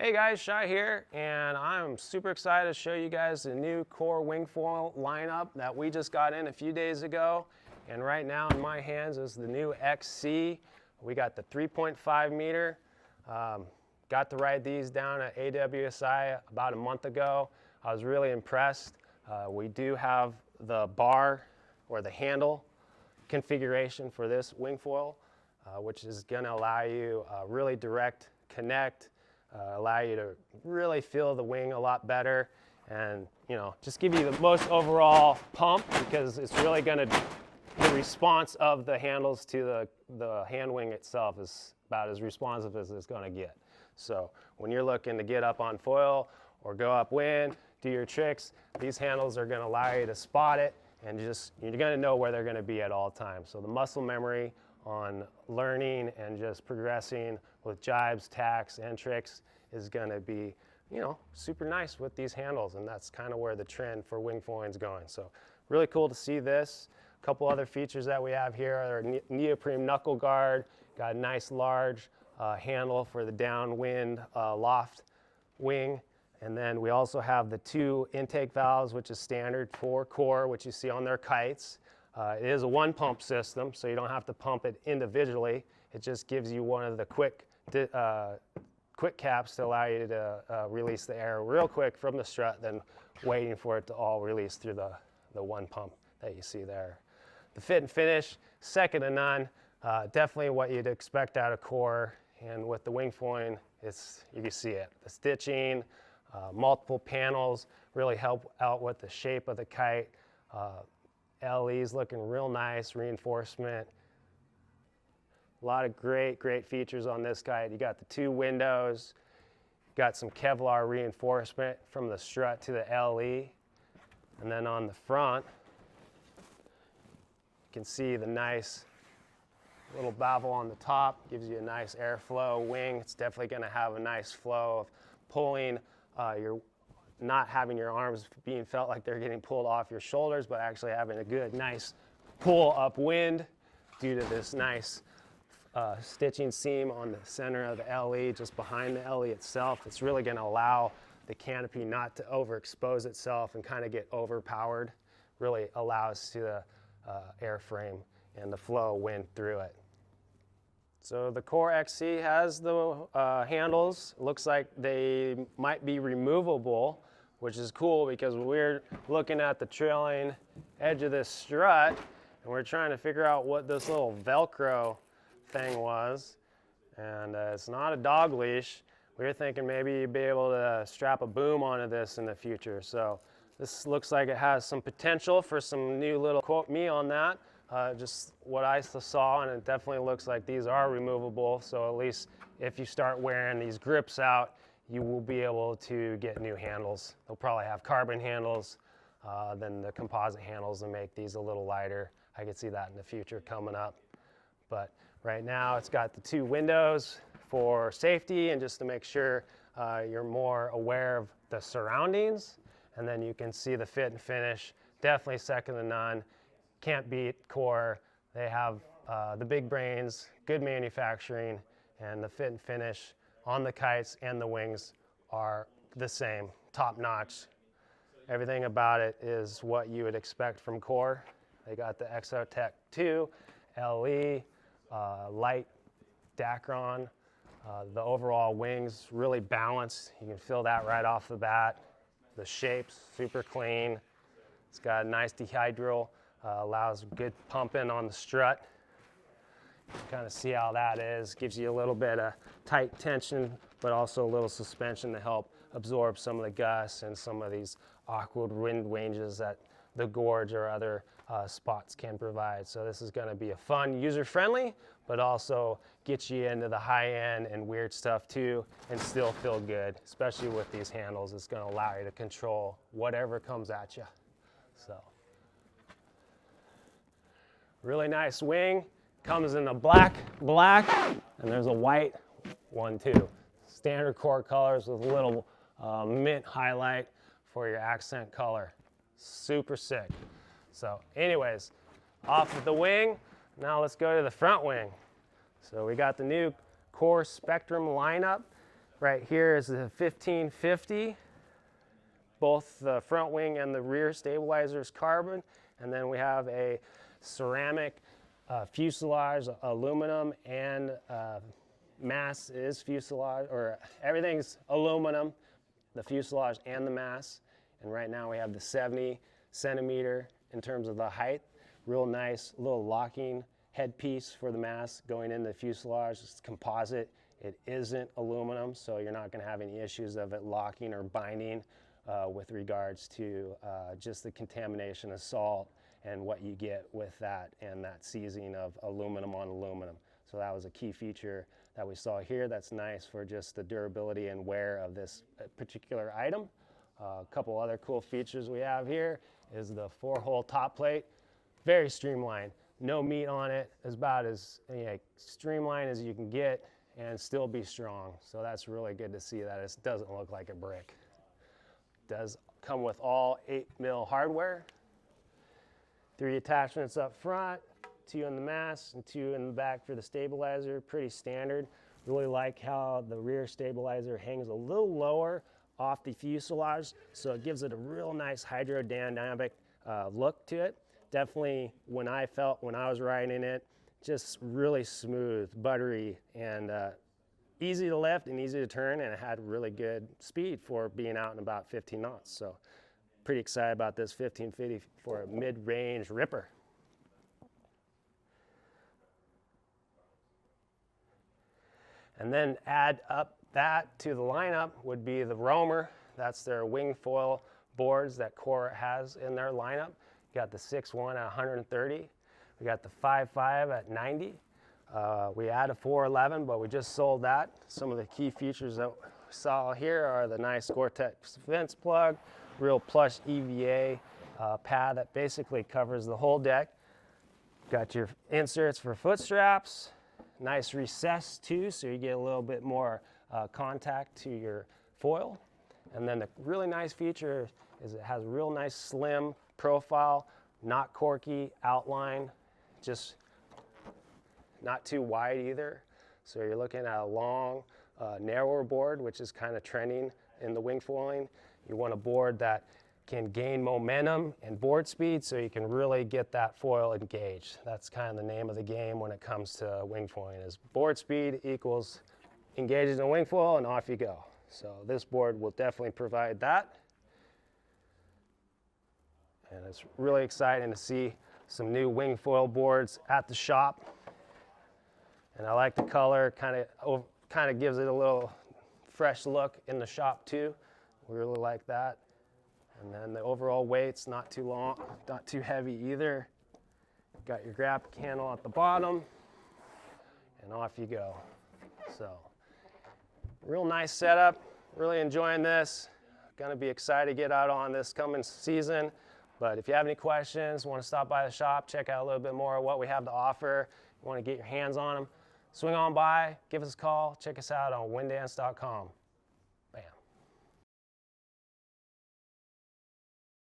Hey guys, Shai here, and I'm super excited to show you guys the new Core Wingfoil lineup that we just got in a few days ago. And right now in my hands is the new XC. We got the 3.5 meter. Got to ride these down at AWSI about a month ago. I was really impressed. We do have the bar or the handle configuration for this Wingfoil, which is going to allow you really direct connect, allow you to really feel the wing a lot better, and just give you the most overall pump, because it's really going to, the response of the handles to the hand wing itself is about as responsive as it's going to get. So when you're looking to get up on foil or go upwind, do your tricks, these handles are going to allow you to spot it, and just you're going to know where they're going to be at all times. So the muscle memory on learning and just progressing with jibes, tacks, and tricks is going to be, super nice with these handles, and that's kind of where the trend for wingfoiling is going. So really cool to see this. A couple other features that we have here are neoprene knuckle guard, got a nice large handle for the downwind loft wing, and then we also have the two intake valves, which is standard for Core, which you see on their kites. It is a one pump system, so you don't have to pump it individually. It just gives you one of the quick caps to allow you to release the air real quick from the strut, then waiting for it to all release through the one pump that you see there. The fit and finish, second to none. Definitely what you'd expect out of Core, and with the wingfoiling, you can see it. The stitching, multiple panels really help out with the shape of the kite. LE's looking real nice, reinforcement. A lot of great features on this kite. You got the two windows, got some Kevlar reinforcement from the strut to the LE, and then on the front, you can see the nice little bevel on the top, gives you a nice airflow wing. It's definitely going to have a nice flow of pulling not having your arms being felt like they're getting pulled off your shoulders, but actually having a good, nice pull upwind due to this nice stitching seam on the center of the LE, just behind the LE itself. It's really going to allow the canopy not to overexpose itself and kind of get overpowered. Really allows to the airframe and the flow of wind through it. So the Core XC has the handles. Looks like they might be removable, which is cool, because we're looking at the trailing edge of this strut and we're trying to figure out what this little Velcro thing was. And it's not a dog leash. We were thinking maybe you'd be able to strap a boom onto this in the future. So this looks like it has some potential for some new little, quote me on that, just what I saw, and it definitely looks like these are removable. So at least if you start wearing these grips out, you will be able to get new handles. They'll probably have carbon handles than the composite handles, and make these a little lighter. I could see that in the future coming up. But right now it's got the two windows for safety and just to make sure you're more aware of the surroundings. And then you can see the fit and finish, definitely second to none. Can't beat Core. They have the big brains, good manufacturing, and the fit and finish on the kites and the wings are the same, top notch. Everything about it is what you would expect from Core. They got the Exotech 2, LE, light Dacron. The overall wings really balanced. You can feel that right off the bat. The shape's super clean. It's got a nice dehydral, allows good pumping on the strut. Kind of see how that is. Gives you a little bit of tight tension, but also a little suspension to help absorb some of the gusts and some of these awkward wind ranges that the gorge or other spots can provide. So this is going to be a fun, user-friendly, but also get you into the high-end and weird stuff too, and still feel good, especially with these handles. It's going to allow you to control whatever comes at you. So really nice wing. Comes in a black, and there's a white one too. Standard Core colors with a little mint highlight for your accent color. Super sick. So anyways, off of the wing, now let's go to the front wing. So we got the new Core Spectrum lineup. Right here is the 1550. Both the front wing and the rear stabilizer is carbon. And then we have a ceramic fuselage, aluminum, and mass is fuselage, or everything's aluminum, the fuselage and the mass. And right now we have the 70 centimeter in terms of the height. Real nice little locking headpiece for the mass going in the fuselage. It's composite. It isn't aluminum, so you're not going to have any issues of it locking or binding with regards to just the contamination of salt and what you get with that and that seasoning of aluminum on aluminum. So that was a key feature that we saw here. That's nice for just the durability and wear of this particular item. A couple other cool features we have here is the 4-hole top plate. Very streamlined. No meat on it. It's about as streamlined as you can get and still be strong. So that's really good to see that it doesn't look like a brick. It does come with all 8mm hardware. 3 attachments up front, 2 in the mass and 2 in the back for the stabilizer. Pretty standard. Really like how the rear stabilizer hangs a little lower off the fuselage, so it gives it a real nice hydrodynamic look to it. Definitely when I was riding it, just really smooth, buttery, and easy to lift and easy to turn, and it had really good speed for being out in about 15 knots. So pretty excited about this 1550 for a mid-range ripper. And then add up that to the lineup would be the Roamer. That's their Wingfoil boards that Core has in their lineup. You got the 6.1 at 130. We got the 5.5 at 90. We had a 411, but we just sold that. Some of the key features that we saw here are the nice Gore-Tex fence plug, real plush EVA pad that basically covers the whole deck. Got your inserts for foot straps. Nice recess too, so you get a little bit more contact to your foil. And then the really nice feature is it has a real nice slim profile, not corky outline, just not too wide either. So you're looking at a long, narrower board, which is kind of trending in the wingfoiling. You want a board that can gain momentum and board speed so you can really get that foil engaged. That's kind of the name of the game when it comes to wingfoiling, is board speed equals engaging in wingfoil and off you go. So this board will definitely provide that. And it's really exciting to see some new wingfoil boards at the shop. And I like the color, kind of gives it a little fresh look in the shop too. We really like that. And then the overall weight's not too long, not too heavy either. Got your graphic handle at the bottom, and off you go. So, real nice setup. Really enjoying this. Gonna be excited to get out on this coming season. But if you have any questions, want to stop by the shop, check out a little bit more of what we have to offer, you want to get your hands on them, swing on by, give us a call, check us out on windance.com.